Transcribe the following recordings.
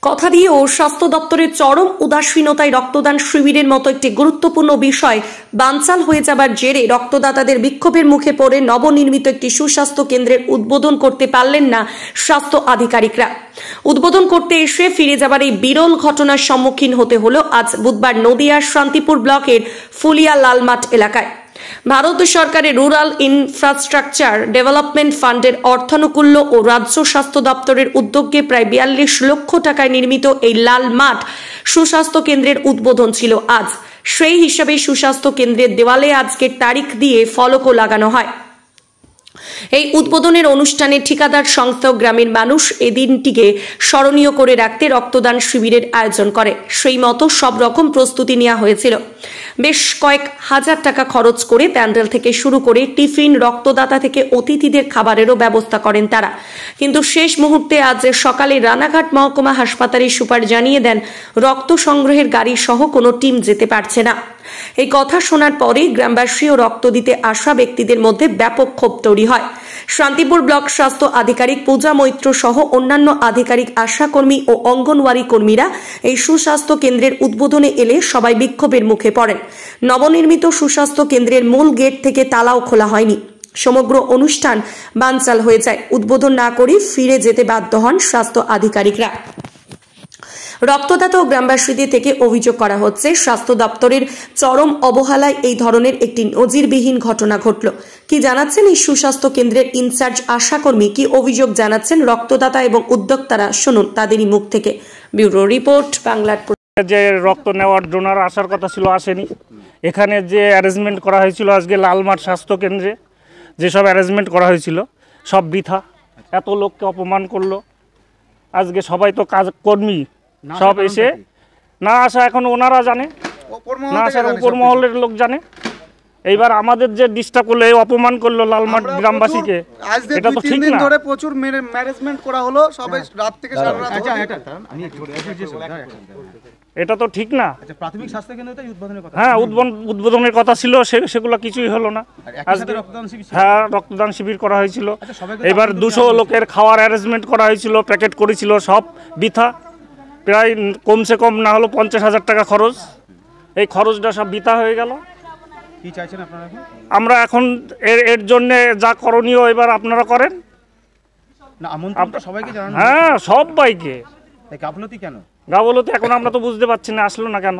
কথা দিয়েও স্বাস্থ্য দপ্তরের চরম উদাসীনতায় রক্তদান শিবিরের মতো একটি গুরুত্বপূর্ণ বিষয় বানচাল হয়ে যাবার জেরে রক্তদাতাদের বিক্ষোভের মুখে পড়ে নবনির্মিত একটি সুস্বাস্থ্য কেন্দ্রের উদ্বোধন করতে পারলেন না স্বাস্থ্য আধিকারিকরা। উদ্বোধন করতে এসে ফিরে যাবার এই বিরল ঘটনার সম্মুখীন হতে হলো আজ বুধবার নদিয়ার শান্তিপুর ব্লকের ফুলিয়া লালমাঠ এলাকায়। ভারত সরকারের রুরাল ইনফ্রাস্ট্রাকচার ডেভেলপমেন্ট ফান্ডের অর্থানুকূল্য ও রাজ্য স্বাস্থ্য দপ্তরের উদ্যোগে প্রায় 42 লক্ষ টাকায় নির্মিত এই লাল মাঠ সুস্বাস্থ্য কেন্দ্রের উদ্বোধন ছিল আজ। সেই হিসাবে সুস্বাস্থ্য কেন্দ্রের দেওয়ালে আজকের তারিখ দিয়ে ফলকও লাগানো হয়। এই উদ্বোধনের অনুষ্ঠানে ঠিকাদার সংস্থা গ্রামের মানুষ এই দিনটিকে স্মরণীয় করে রাখতে রক্তদান শিবিরের আয়োজন করে। সেই মতো সব রকম প্রস্তুতি নেওয়া হয়েছিল। বেশ কয়েক হাজার টাকা খরচ করে প্যান্ডেল থেকে শুরু করে টিফিন, রক্তদাতা থেকে অতিথিদের খাবারেরও ব্যবস্থা করেন তারা। কিন্তু শেষ মুহূর্তে আজ সকালে রানাঘাট মহকুমা হাসপাতালের সুপার জানিয়ে দেন রক্ত সংগ্রহের গাড়ি সহ কোনো টিম যেতে পারছে না। এই কথা শোনার পরে গ্রামবাসী ও রক্ত দিতে আসা ব্যক্তিদের মধ্যে ব্যাপক ক্ষোভ তৈরি হয়। শান্তিপুর ব্লক স্বাস্থ্য আধিকারিক পূজা মৈত্র সহ অন্যান্য আধিকারিক, আশাকর্মী ও অঙ্গনওয়াড়ি কর্মীরা এই সুস্বাস্থ্য কেন্দ্রের উদ্বোধনে এলে সবাই বিক্ষোভের মুখে পড়েন। নবনির্মিত সুস্বাস্থ্য কেন্দ্রের মূল গেট থেকে তালাও খোলা হয়নি। সমগ্র অনুষ্ঠান বানচাল হয়ে যায়। উদ্বোধন না করে ফিরে যেতে বাধ্য হন স্বাস্থ্য আধিকারিকরা। রক্তদাতা ও গ্রামবাসীদের থেকে অভিযোগ করা হচ্ছে স্বাস্থ্য দপ্তরের চরম অবহেলায় এই ধরনের একটি নজিরবিহীন ঘটনা ঘটল। কি জানাচ্ছেন এই সুস্বাস্থ্য কেন্দ্রের ইনচার্জ আশাকর্মী, কি অভিযোগ জানাচ্ছেন রক্তদাতা এবং উদ্যোক্তারা, শুনুন তাদেরই মুখ থেকে। ব্যুরো রিপোর্ট, বাংলার। যে রক্ত নেওয়ার ডোনার আসার কথা ছিল আসেনি। এখানে যে অ্যারেঞ্জমেন্ট করা হয়েছিল আজকে লালমাঠ স্বাস্থ্য কেন্দ্রে, যেসব অ্যারেঞ্জমেন্ট করা হয়েছিল সব বৃথা। এত লোককে অপমান করলো। আজকে সবাই তো কাজ কর্মী, সব এসে না আসা এখন ওনারা জানে, না আসার উপর মহলের লোক জানে। এইবার আমাদের যে ডিস্টার্ব করলো, অপমান করলো লালমাঠ গ্রামবাসীকে, এটা তো ঠিক না। ধরে প্রচুর ম্যানেজমেন্ট করা হলো, সবাই রাত থেকে সারা রাত। এটা তো ঠিক না। প্রাথমিক স্বাস্থ্য কেন্দ্রটাই উদ্বোধনের কথা। হ্যাঁ, উদ্বোধনের কথা ছিল, সেগুলো কিছুই হলো না। হ্যাঁ, রক্তদান শিবির করা হয়েছিল। এবার 200 লোকের খাওয়ার অ্যারেঞ্জমেন্ট করা হয়েছিল, প্যাকেট করেছিল, সব বৃথা। প্রায় কমসে কম না হলো 50,000 টাকা খরচ। এই খরচটা সব বৃথা হয়ে গেল। কি চাইছেন আপনারা? আমরা এখন এর জন্য যা করণীয় এবার আপনারা করেন। না, আমন্ত্রণ সবাইকে জানানো। হ্যাঁ, সবাইকে। গাফলতি কেন? গাফলতি এখন আমরা তো বুঝতে পারছি না, আসলো না কেন।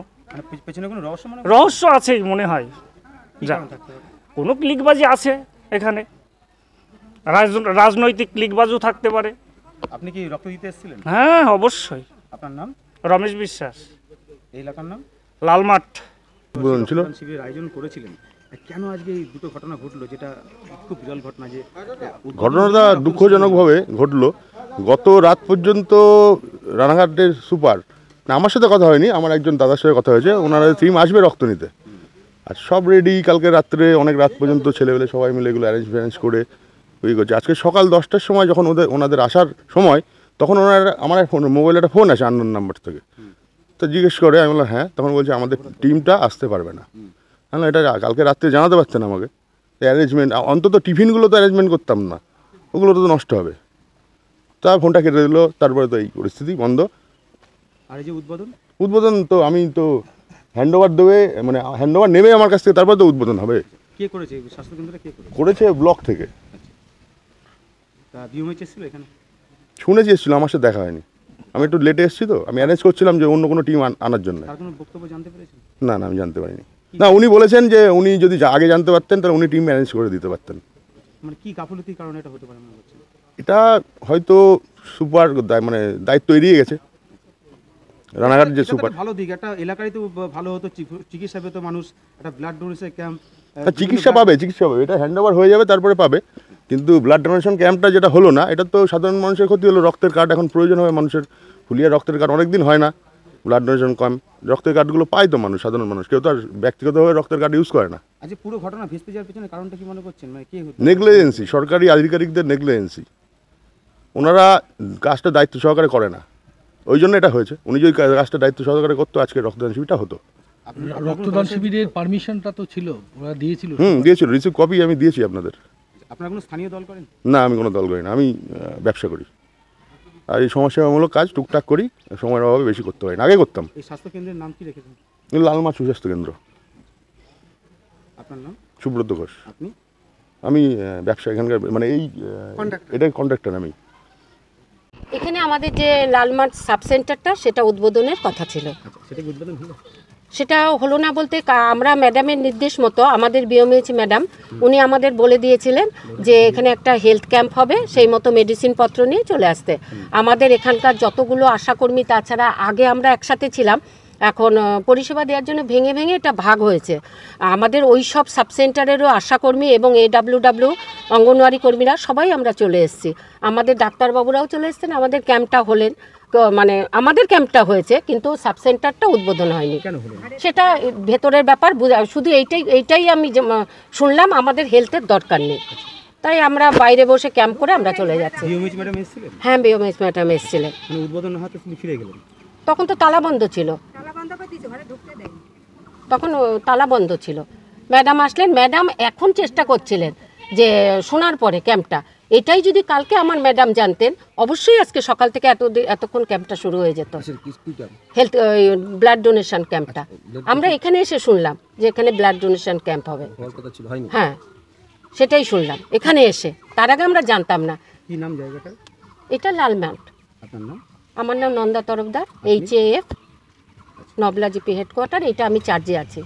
পেছনে কোনো রহস্য রহস্য আছেই মনে হয়। কোনো ক্লিকবাজি আছে এখানে, রাজনৈতিক ক্লিকবাজিও থাকতে পারে। আপনি কি রক্ত দিতে এসেছিলেন? হ্যাঁ, অবশ্যই। আপনার নাম? রমেশ বিশ্বাস। এই এলাকার নাম? লালমাঠ। শিবিরের আয়োজন করেছিলেন, কেন আজকে এই দুটো ঘটনা ঘটলো, যেটা খুব বিরল ঘটনা? যে ঘটনাটা দুঃখজনকভাবে ঘটলো। গত রাত পর্যন্ত রানাঘাটের সুপার, না আমার সাথে কথা হয়নি, আমার একজন দাদার সাথে কথা হয়েছে, ওনারা টিম আসবে রক্ত নিতে। আর সব রেডি, কালকে রাত্রে অনেক রাত পর্যন্ত ছেলেবেলে সবাই মিলে এগুলো অ্যারেঞ্জ করে করছে। আজকে সকাল 10টার সময় যখন ওনাদের আসার সময়, তখন আমার মোবাইলে একটা ফোন আসে আননোন নাম্বার থেকে। তো জিজ্ঞেস করে, আমি বললাম হ্যাঁ। তখন বলছে আমাদের টিমটা আসতে পারবে না। হ্যাঁ, এটা কালকে রাত্রে জানাতে পারতেন আমাকে। অ্যারেঞ্জমেন্ট অন্তত টিফিনগুলো তো অ্যারেঞ্জমেন্ট করতাম না, ওগুলো তো নষ্ট হবে। তা ফোনটা কেটে দিল। তারপরে তো এই পরিস্থিতি বন্ধ। আর এই যে উদ্বোধন তো আমি তো হ্যান্ডওভার দেবে, মানে হ্যান্ডওভার নেবে আমার কাছ থেকে, তারপরে তো উদ্বোধন হবে। কে করেছে স্বাস্থ্য কেন্দ্রটা? করেছে ব্লক থেকে। এখানে শুনেছি এসেছিল, আমার সাথে দেখা হয়নি। আমি একটু লেটে এসেছি, তো আমি অ্যারেঞ্জ করছিলাম যে অন্য কোনো টিম আনার জন্য। না, আমি জানতে পারিনি। না, উনি বলেছেন যে উনি যদি আগে জানতে পারতেন তাহলে উনি টিম অ্যারেঞ্জ করে দিতে পারতেন। মানে কি গাফলতির কারণে এটা হতে পারে মনে হচ্ছে? এটা হয়তো সুপার মানে দায়িত্ব এড়িয়ে গেছে। রানাঘাট যে সুপার, ভালো দিক, একটা এলাকায় তো ভালো হতো, চিকিৎসা পেতো মানুষ, একটা ব্লাড ডোনেশন ক্যাম্প, চিকিৎসা পাবে। এটা হ্যান্ডওভার হয়ে যাবে, তারপরে পাবে। কিন্তু ব্লাড ডোনেশন ক্যাম্পটা যেটা হলো না, এটা তো সাধারণ মানুষের ক্ষতি হলো। রক্তের কার্ড এখন প্রয়োজন হবে মানুষের। ফুলিয়া রক্তের কার্ড অনেকদিন হয় না। ব্লাড ডোনেশন ক্যাম্প, রক্তের কার্ডগুলো পায় তো মানুষ, সাধারণ মানুষ। কেউ তো আর ব্যক্তিগতভাবে রক্তের কার্ড ইউজ করে না। আচ্ছা, পুরো ঘটনা ভেস্তে যাওয়ার পেছনে কারণটা কি মনে করছেন? মানে কি নেগলিজেন্সি, সরকারি আধিকারিকদের নেগলিজেন্সি। ওনারা কাজটা দায়িত্ব সহকারে করে না, ওই জন্য এটা হয়েছে। উনি যদি কাজটা দায়িত্ব সহকারে করতো, আজকে রক্তদান শিবিরটা হতো। রক্তদান শিবিরের পারমিশনটা তো ছিল, ওরা দিয়েছিল। দিয়েছিল, রিসিভ কপি আমি দিয়েছি আপনাদের। আপনারা কোনো স্থানীয় দল করেন? না, আমি কোনো দল করি না, আমি ব্যবসা করি। আর এই সমাজসেবামূলক কাজ টুকটাক করি, সময়ের অভাবে বেশি করতে পারি না, আগে করতাম। এই স্বাস্থ্য কেন্দ্রের নাম কি রেখেছেন? লালমাঠ সুস্বাস্থ্য কেন্দ্র। আপনার নাম? সুব্রত ঘোষ। আপনি? আমি ব্যবসা এখানকার, মানে এই এটা কন্ট্রাক্টর আমি। এখানে আমাদের যে লালমাঠ সাব সেন্টারটা সেটা উদ্বোধনের কথা ছিল, সেটা কি উদ্বোধন হলো? সেটা হলো না বলতে আমরা ম্যাডামের নির্দেশ মতো, আমাদের বিওমএইচ ম্যাডাম উনি আমাদের বলে দিয়েছিলেন যে এখানে একটা হেলথ ক্যাম্প হবে, সেই মতো মেডিসিনপত্র নিয়ে চলে আসতে। আমাদের এখানকার যতগুলো আশাকর্মী, তাছাড়া আগে আমরা একসাথে ছিলাম, এখন পরিষেবা দেওয়ার জন্য ভেঙে ভেঙে এটা ভাগ হয়েছে। আমাদের ওই সব সাবসেন্টারেরও আশাকর্মী এবং AWW অঙ্গনওয়াড়ি কর্মীরা সবাই আমরা চলে এসেছি, আমাদের ডাক্তারবাবুরাও চলে এসেছেন। আমাদের ক্যাম্পটা হলেন, মানে আমাদের ক্যাম্পটা হয়েছে কিন্তু সাবসেন্টারটা উদ্বোধন হয়নি। কেন হলো? সেটা ভেতরের ব্যাপার, শুধু এইটাই আমি শুনলাম, আমাদের হেলথের দরকার নেই, তাই আমরা বাইরে বসে ক্যাম্প করে আমরা চলে যাচ্ছি। বিওমএইচ ম্যাডাম এসেছিলেন? হ্যাঁ, বিওমএইচ ম্যাডাম এসেছিলেন। মানে উদ্বোধন হতে তিনি ফিরে গেলেন? তখন তো তালা বন্ধ ছিল, তখন তালা বন্ধ ছিল। ম্যাডাম আসলেন, ম্যাডাম এখন চেষ্টা করছিলেন যে শোনার পরে ক্যাম্পটা, এটাই যদি কালকে আমার ম্যাডাম জানতেন, অবশ্যই আজকে সকাল থেকে এতক্ষণ ক্যাম্পটা শুরু হয়ে যেত। হেলথ ব্লাড ডোনেশন ক্যাম্পটা আমরা এখানে এসে শুনলাম যে এখানে ব্লাড ডোনেশন ক্যাম্প হবে। হ্যাঁ, সেটাই শুনলাম এখানে এসে, তার আগে আমরা জানতাম না। কি নাম জায়গাটা? এটা লালমাঠ। আপনার নাম? আমার নাম নন্দা তরফদার, HAF নবলা জিপি হেডকোয়ার্টার, এটা আমি চার্জে আছি।